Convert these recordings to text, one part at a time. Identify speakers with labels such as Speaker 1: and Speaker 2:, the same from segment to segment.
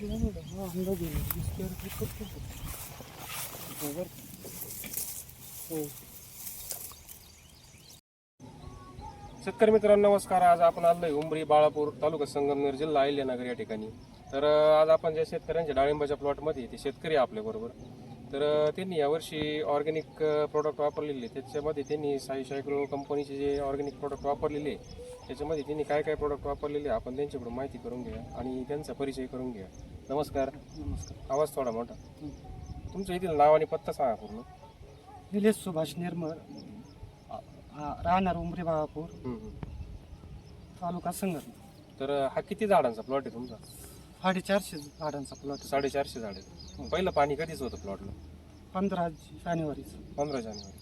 Speaker 1: शेतकरी मित्रांनो नमस्कार. आज आपण आलोय उमरी, बाळापूर, तालुका संगमनेर, जिल्हा अहिल्यानगर या ठिकाणी. तर आज आपण ज्या शेतकऱ्यांच्या डाळिंबाच्या प्लॉटमध्ये ते शेतकरी आपल्या बरोबर. तर त्यांनी यावर्षी ऑर्गॅनिक प्रोडक्ट वापरलेले. त्याच्यामध्ये त्यांनी साई ॲग्रो कंपनीचे जे ऑर्गॅनिक प्रोडक्ट वापरलेले, त्याच्यामध्ये त्यांनी काय काय प्रोडक्ट वापरलेले आपण त्यांच्याकडून माहिती करून घ्या आणि त्यांचा परिचय करून घ्या. नमस्कार.
Speaker 2: नमस्कार.
Speaker 1: आवाज थोडा मोठा. तुमचं इथलं नाव आणि पत्ता सांगा पूर्ण.
Speaker 2: निलेश सुभाष निर्मळ, राहणार उमरी, बाळापूर, तालुका संगमनेर.
Speaker 1: तर हा किती झाडांचा प्लॉट आहे तुमचा?
Speaker 2: 450 झाडांचा प्लॉट.
Speaker 1: 450 झाड आहे. पहिलं पाणी कधीच होतं प्लॉटला?
Speaker 2: 15 जानेवारी.
Speaker 1: 15 जानेवारी.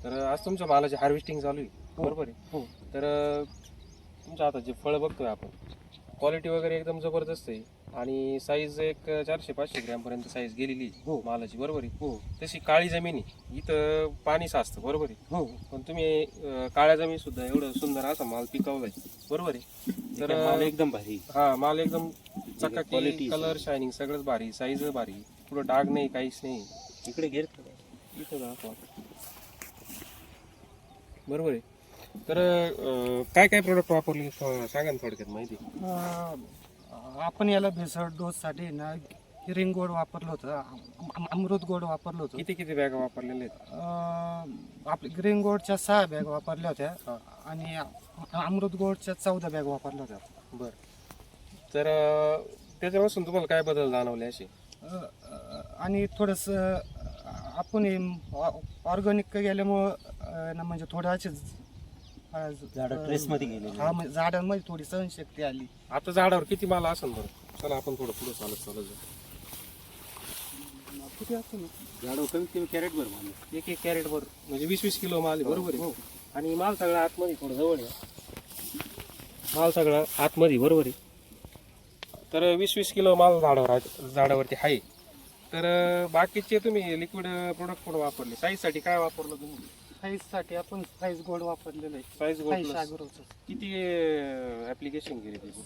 Speaker 1: तर आज तुमच्या मालाची हार्वेस्टिंग चालू आहे, बरोबर आहे?
Speaker 2: हो.
Speaker 1: तर तुमच्या आता जे फळं बघतोय आपण, क्वालिटी वगैरे एकदम जबरदस्त आहे आणि साईज एक 400-500 ग्रॅमपर्यंत साईज गेलेली
Speaker 2: हो.
Speaker 1: मालाची, बरोबर आहे?
Speaker 2: हो
Speaker 1: तशी काळी जमीन आहे, इथं पाणी साचतं, बरोबर आहे?
Speaker 2: हो.
Speaker 1: पण तुम्ही काळ्या जमीन सुद्धा एवढं सुंदर असा माल पिकवलाय, बरोबर आहे? तर
Speaker 3: माल एकदम भारी.
Speaker 1: हा, माल एकदम चकाकी,
Speaker 3: क्वालिटी,
Speaker 1: कलर, शायनिंग सगळंच भारी, साईज भारी, पुढं डाग नाही, काहीच नाही.
Speaker 3: इकडे घेर
Speaker 1: इथं दाखवा. बरोबर आहे. तर काय काय प्रोडक्ट वापरले सांगा ना थोडक्यात माहिती.
Speaker 2: आपण याला भेसळ डोस साठी ना हिरिंग गोड वापरलं होतं, अमृत गोड वापरलं होतं.
Speaker 1: किती किती बॅगा वापरलेले आहेत?
Speaker 2: आपले ग्रीन गोडच्या 6 बॅग वापरल्या
Speaker 1: हा.
Speaker 2: होत्या आणि अमृत गोडच्या 14 बॅग वापरल्या होत्या.
Speaker 1: बरं. तर त्याच्यापासून तुम्हाला काय बदल जाणवले असे?
Speaker 2: आणि थोडस आपण ऑर्गॅनिक गेल्यामुळं ना म्हणजे थोडं असे
Speaker 3: झाडं ट्रेसमध्ये गेलेली.
Speaker 2: हा, म्हणजे झाडांमध्ये थोडी सहनशक्ती आली.
Speaker 1: आता झाडावर किती माल असेल बरं? चला आपण थोडं पुढे चालत जाऊ.
Speaker 2: किती असतं?
Speaker 3: झाडं कमीत कमी कॅरेट भर माल.
Speaker 1: एक कॅरेट वर म्हणजे 20-20 किलो माल आहे, बरोबर आहे?
Speaker 2: हो.
Speaker 1: आणि माल सगळा आतमध्ये, थोडं जवळ आहे, माल सगळा आतमध्ये, बरोबर आहे? तर 20-20 किलो माल झाडावरती आहे. तर बाकीचे तुम्ही लिक्विड प्रोडक्ट पण वापरले. साईजसाठी काय वापरलं तुम्ही?
Speaker 2: साईजसाठी आपण साईज गोड वापरलेलं आहे.
Speaker 1: साईज
Speaker 2: साईज
Speaker 1: गोड
Speaker 2: ॲग्रोचं.
Speaker 1: किती ऍप्लिकेशन केली त्याची?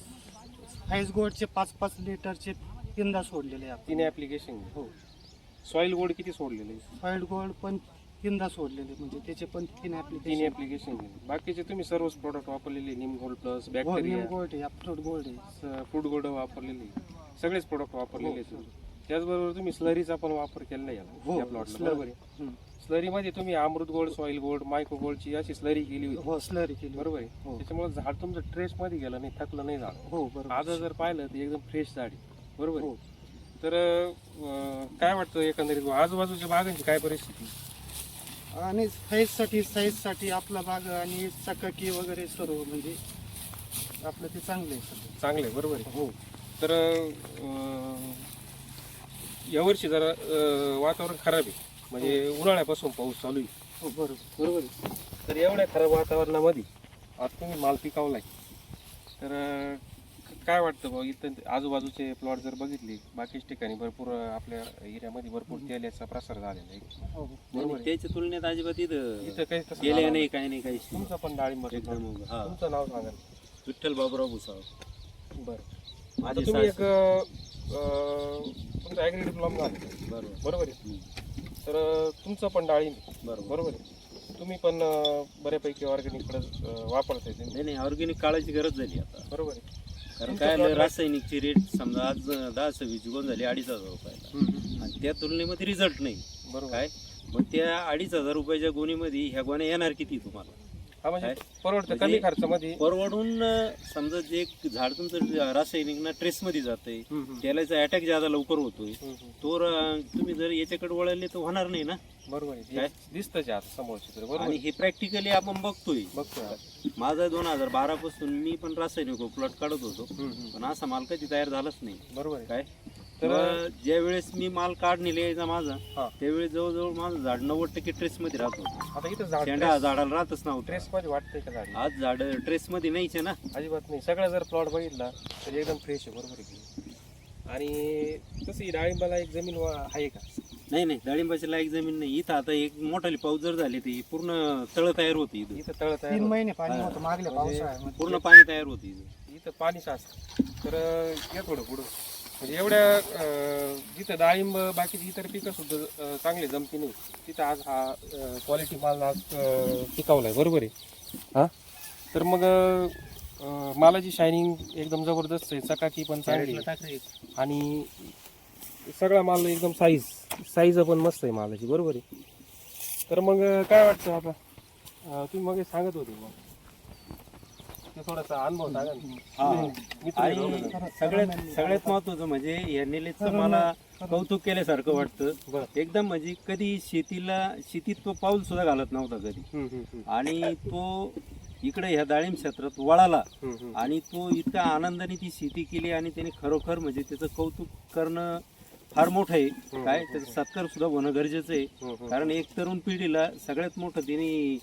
Speaker 2: साईज गोडचे 5-5 लिटरचे 3दा सोडलेले आहे आपण.
Speaker 1: 3 ऍप्लिकेशन.
Speaker 2: हो.
Speaker 1: सॉइल गोड किती सोडलेले?
Speaker 2: सॉइल गोड पण 3दा सोडलेले, म्हणजे त्याचे पण 3
Speaker 1: 3
Speaker 2: ऍप्लिकेशन.
Speaker 1: ऍप्लिकेशन. बाकीचे तुम्ही सर्वच प्रोडक्ट वापरलेले, निम गोल्ड प्लस,
Speaker 2: निम
Speaker 1: बॅक्टेरिया,
Speaker 2: गोल्ड आहे, अफ्रूट गोल्ड आहे.
Speaker 1: फूड गोल्ड वापरलेले, सगळेच प्रोडक्ट वापरलेले
Speaker 2: हो.
Speaker 1: तुम्ही. त्याचबरोबर तुम्ही स्लरीचा पण वापर केलेला याला,
Speaker 2: हो,
Speaker 1: या प्लॉटला,
Speaker 2: slurry.
Speaker 1: बरोबर आहे? स्लरी मध्ये तुम्ही अमृत गोल्ड, सॉइल गोल्ड, मायक्रो गोल्डची अशी स्लरी केली होती,
Speaker 2: हो, स्लरी केली.
Speaker 1: बरोबर आहे?
Speaker 2: हो.
Speaker 1: त्याच्यामुळे झाड तुमचं ट्रेस मध्ये गेलं नाही, थकलं नाही झाड.
Speaker 2: हो, बरोबर.
Speaker 1: आज जर पाहिलं तर एकदम फ्रेश झाड आहे, बरोबर आहे?
Speaker 2: हो.
Speaker 1: तर काय वाटतं एकंदरीत आजूबाजूच्या बागांची काय परिस्थिती?
Speaker 2: आणि साईजसाठी आपला बाग आणि चकाकी वगैरे सर्व म्हणजे आपलं ते चांगलं आहे सगळं.
Speaker 1: चांगले, बरोबर आहे?
Speaker 2: हो.
Speaker 1: तर यावर्षी जरा वातावरण खराब आहे, म्हणजे उन्हाळ्यापासून पाऊस चालू आहे,
Speaker 2: हो, बरोबर.
Speaker 1: बरोबर आहे? तर एवढ्या खराब वातावरणामध्ये आता तुम्ही माल पिकावलाय, तर काय वाटतं भाऊ? इथं आजूबाजूचे प्लॉट जर बघितले, बाकीच ठिकाणी भरपूर आपल्या एरियामध्ये भरपूर तेलाचा प्रसार झालेला आहे,
Speaker 2: हो.
Speaker 1: बरोबर आहे?
Speaker 3: त्याच्या तुलनेत अजिबात
Speaker 1: इथं
Speaker 3: इथं
Speaker 1: काही तसं
Speaker 3: गेले
Speaker 1: झालं
Speaker 3: नाही, काही नाही, काही
Speaker 1: तुमचं पण डाळिंब
Speaker 3: एकदम. हा.
Speaker 1: तुमचं नाव सांगा.
Speaker 3: विठ्ठल बाबूराव भुसावळ.
Speaker 1: बरं. आता
Speaker 3: माझे
Speaker 1: तुम्ही एक
Speaker 3: सासू.
Speaker 1: तुमचं ॲग्री डिप्लोमा झालं,
Speaker 3: बरोबर.
Speaker 1: बरोबर आहे? तर तुमचं पण डाळिंब,
Speaker 3: बरोबर.
Speaker 1: बरोबर आहे? तुम्ही पण बऱ्यापैकी ऑर्गॅनिक वापरताय ते,
Speaker 3: नाही नाही, ऑर्गॅनिक काळाची गरज झाली आता.
Speaker 1: बरोबर आहे?
Speaker 3: कारण
Speaker 1: तुमचं
Speaker 3: काय
Speaker 1: plot
Speaker 3: झालं, रासायनिकची रेट समजा आज 10-20 गुण झाली 2,500 रुपयाला, आणि त्या तुलनेमध्ये रिझल्ट नाही.
Speaker 1: बरोबर.
Speaker 3: काय मग त्या 2,500 रुपयाच्या गोणीमध्ये ह्या गोण्या येणार किती तुम्हाला?
Speaker 1: हा, म्हणजे
Speaker 3: काय?
Speaker 1: परवडतं
Speaker 3: म्हणजे
Speaker 1: कमी खर्चामध्ये.
Speaker 3: परवडून समजा जे झाड तुमचं रासायनिक ना ट्रेसमध्ये जातंय, त्याला अटॅक ज्यादा लवकर होतोय, तो तुम्ही जर याच्याकडे वळले तर होणार नाही ना.
Speaker 1: बरोबर आहे,
Speaker 3: काय?
Speaker 1: दिसतं जे आता समोरची तर, बरोबर
Speaker 3: आणि
Speaker 1: आहे?
Speaker 3: हे प्रॅक्टिकली आपण बघतोय.
Speaker 1: बघतोय.
Speaker 3: माझा 2012 पासून मी पण रासायनिक प्लॉट काढत होतो, पण असा माल कधी तयार झालाच नाही.
Speaker 1: बरोबर आहे.
Speaker 3: काय
Speaker 1: तर
Speaker 3: तर ज्या वेळेस मी माल काढणी यायचा माझा,
Speaker 1: हा.
Speaker 3: त्यावेळेस जवळजवळ माझं झाड 90% ट्रेस मध्ये राहत होतं.
Speaker 1: आता इथं झाड
Speaker 3: शेंडा झाडाला राहतच नव्हतं.
Speaker 1: ट्रेस मध्ये वाटतंय का झाड?
Speaker 3: आज झाड ट्रेस मध्ये नाहीचे ना.
Speaker 1: अजिबात नाही. सगळा जर प्लॉट बघितला तर एकदम फ्रेश आहे, बरोबर आहे? आणि तशी डाळिंबाला एक जमीन आहे का?
Speaker 3: नाही नाही, डाळिंबाची लायक जमीन नाही इथं. आता एक मोठाली पाऊस जर झाली तर पूर्ण तळ तयार होती इथं.
Speaker 1: इथं तळ
Speaker 2: 3
Speaker 1: तयार,
Speaker 2: महिने पाणी होतं मागल्या
Speaker 1: म्हणजे
Speaker 2: पावसाळ्यामध्ये.
Speaker 3: पूर्ण पाणी तयार होती इथं.
Speaker 1: इथं पाणी साचतं. तर या थोडं पुढं म्हणजे एवढ्या जिथं डाळिंब बाकीची इतर पिकं सुद्धा चांगली जमती नाही तिथं आज हा क्वालिटी माल आज पिकवलाय, बरोबर आहे. हा तर मग मालाची शायनिंग एकदम जबरदस्त आहे, चकाकी पण चांगली आहे. आणि सगळा माल एकदम साईज पण मस्त आहे मालाची, बरोबर आहे. तर मग काय वाटतं आता तुम्ही मग सांगत होते मग ते थोडासा अनुभव सांगा ना.
Speaker 3: आणि सगळ्यात महत्वाचं म्हणजे या निलेशचं मला कौतुक केल्यासारखं वाटतं. एकदम म्हणजे कधी शेतीत तो पाऊल सुद्धा घालत नव्हता कधी, आणि तो इकडे ह्या डाळिंब क्षेत्रात वळाला आणि तो इतका आनंदाने ती शेती केली आणि त्याने खरोखर म्हणजे त्याचं कौतुक करणं फार मोठं आहे. काय त्याचा सत्कार सुद्धा होणं गरजेचं आहे, कारण एक तरुण पिढीला सगळ्यात मोठं त्यांनी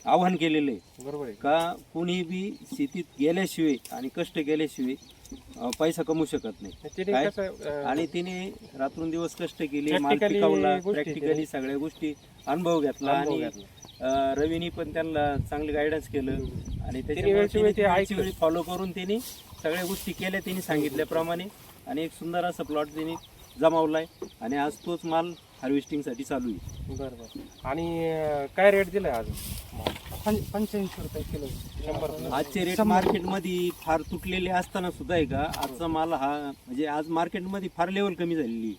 Speaker 3: आव्हान केलेलं आहे.
Speaker 1: बरोबर आहे.
Speaker 3: का कुणी बी शेतीत गेल्याशिवाय आणि कष्ट केल्याशिवाय पैसा कमवू शकत नाही. काय आणि तिने रात्रंदिवस कष्ट केले, माल पिकवला, प्रॅक्टिकली सगळ्या गोष्टी अनुभव घेतला आणि रवीनी पण त्यांना चांगलं गायडन्स केलं आणि त्याच्यामुळे फॉलो करून त्यांनी सगळ्या गोष्टी केल्या त्यांनी सांगितल्याप्रमाणे आणि एक सुंदर असा प्लॉट त्यांनी जमावलाय आणि आज तोच माल हार्वेस्टिंग साठी चालू आहे.
Speaker 1: बरोबर. आणि काय रेट दिलाय आज?
Speaker 2: 85 रुपये किलो.
Speaker 1: 100.
Speaker 3: आजचे रेट मार्केटमध्ये फार तुटलेले असताना सुद्धा आहे का आजचा माल हा म्हणजे आज मार्केटमध्ये फार लेवल कमी झालेली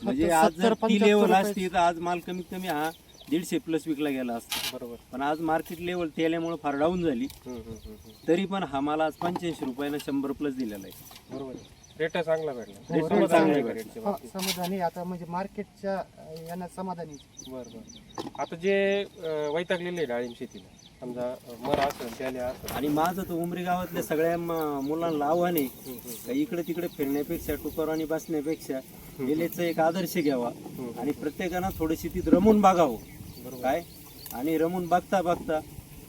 Speaker 3: म्हणजे आज जर ती लेवल असती तर आज माल कमीत कमी हा 150+ विकला गेला असता.
Speaker 1: बरोबर.
Speaker 3: पण आज मार्केट लेवल तेल्यामुळे फार डाऊन झाली, तरी पण हा माल आज 85 रुपयाला 100+ दिलेला आहे.
Speaker 1: बरोबर. रेट चांगला भेटला.
Speaker 3: रेट चांगला भेटला.
Speaker 2: समाधानी आता म्हणजे मार्केटच्या यांना समाधानी.
Speaker 1: बरोबर. आता जे वैतागलेले डाळिंब शेतीला समजा मर असेल त्याला असेल
Speaker 3: आणि माझं तर उमरी गावातल्या सगळ्या मुलांना आव्हान आहे का इकडे तिकडे फिरण्यापेक्षा टुकाराने बसण्यापेक्षा निलेशचा एक आदर्श घ्यावा आणि प्रत्येकानं थोडं शेतीत रमून बघावं. काय आणि रमून बघता बघता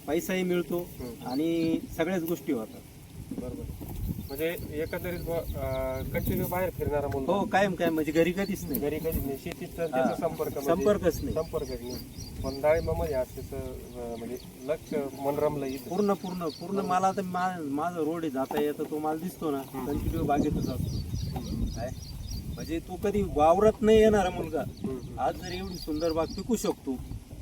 Speaker 3: पैसाही मिळतो आणि सगळ्याच गोष्टी होतात.
Speaker 1: बरोबर. म्हणजे एकंदरीत कंटिन्यू बाहेर फिरणारा मुलगा.
Speaker 3: हो कायम काय म्हणजे घरी कधीच नाही,
Speaker 1: घरी कधीच नाही. शेतीचा त्याचा
Speaker 3: संपर्कच नाही.
Speaker 1: संपर्कच नाही. पण डाळिंबामध्ये आज त्याचं म्हणजे लक्ष मन रमलं इथं.
Speaker 3: पूर्ण पूर्ण पूर्ण मला आता माझा रोड आहे जाता येतं तो मला दिसतो ना कंटिन्यू बागेतच असतो. काय म्हणजे तो कधी वावरत नाही येणारा मुलगा आज जर एवढी सुंदर बाग पिकू शकतो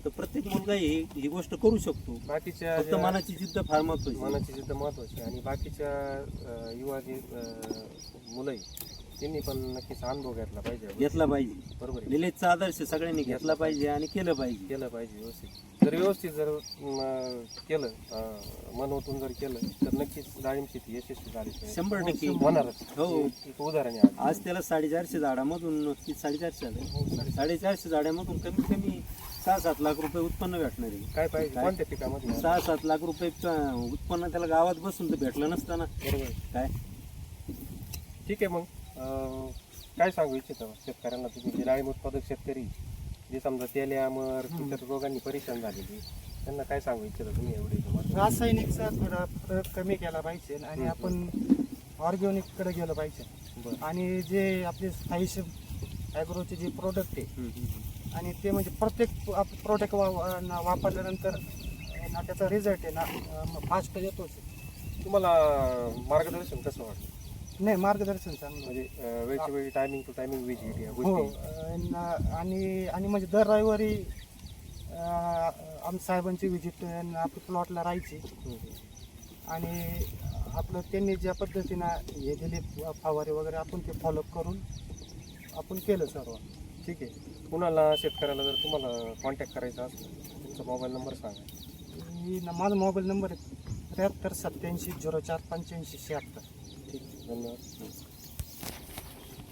Speaker 3: तर प्रत्येक मुलगा ही गोष्ट करू शकतो.
Speaker 1: बाकीच्या
Speaker 3: फक्त मनाची जिद्द फार महत्वाची.
Speaker 1: मनाची जिद्द महत्वाची. आणि बाकीच्या युवा जे मुलं आहे त्यांनी पण नक्कीच अनुभव घेतला पाहिजे. बरोबर आहे.
Speaker 3: निलेशचा आदर्श सगळ्यांनी घेतला पाहिजे आणि केलं पाहिजे.
Speaker 1: व्यवस्थित जर केलं मन ओतून जर केलं तर नक्कीच डाळिंब शेती यशस्वी झाली
Speaker 3: 100%
Speaker 1: होणारच.
Speaker 3: हो
Speaker 1: एक उदाहरण आहे.
Speaker 3: आज त्याला 450 झाडामधून 450 झाडामधून कमीत कमी 6-7 लाख रुपये उत्पन्न भेटणार आहे.
Speaker 1: काय पाहिजे कोणत्या पिकामध्ये
Speaker 3: 6-7 लाख रुपये उत्पन्न त्याला गावात बसून तर भेटलं नसतं ना.
Speaker 1: बरोबर.
Speaker 3: काय
Speaker 1: ठीक आहे. मग काय सांगू इच्छिता शेतकऱ्यांना तुम्ही जे डाळिंब उत्पादक शेतकरी जे समजा तेल्या मर इतर रोगांनी परेशान झालेली त्यांना काय सांगू इच्छिता तुम्ही? एवढे
Speaker 2: रासायनिकचा थोडा प्रयोग कमी केला पाहिजे आणि आपण ऑर्गॅनिक कडे गेलं पाहिजे. आणि जे आपले स्थायी ॲग्रोचे जे प्रोडक्ट आहे आणि ते म्हणजे प्रत्येक प्रोडक्ट वापरल्यानंतर ना त्याचा रिझल्ट आहे ना फास्ट येतोच.
Speaker 1: तुम्हाला मार्गदर्शन कसं वाटतं?
Speaker 2: नाही मार्गदर्शन चांगलं
Speaker 1: म्हणजे वेळच्या वेळी टायमिंग टू टायमिंग विजिट या
Speaker 2: हो.
Speaker 1: गोष्टी.
Speaker 2: आणि म्हणजे दर रविवारी आमच्या साहेबांची विजिट आपल्या प्लॉटला राहायची आणि आपलं त्यांनी ज्या पद्धतीनं हे दिले फवारे वगैरे आपण ते फॉलोअप करून आपण केलं सर्व.
Speaker 1: ठीक आहे. कुणाला शेतकऱ्याला जर तुम्हाला कॉन्टॅक्ट करायचा असेल तुमचा मोबाईल नंबर सांगा.
Speaker 2: माझा मोबाईल नंबर आहे 73 87 04 85 76.
Speaker 1: ठीक आहे. धन्यवाद.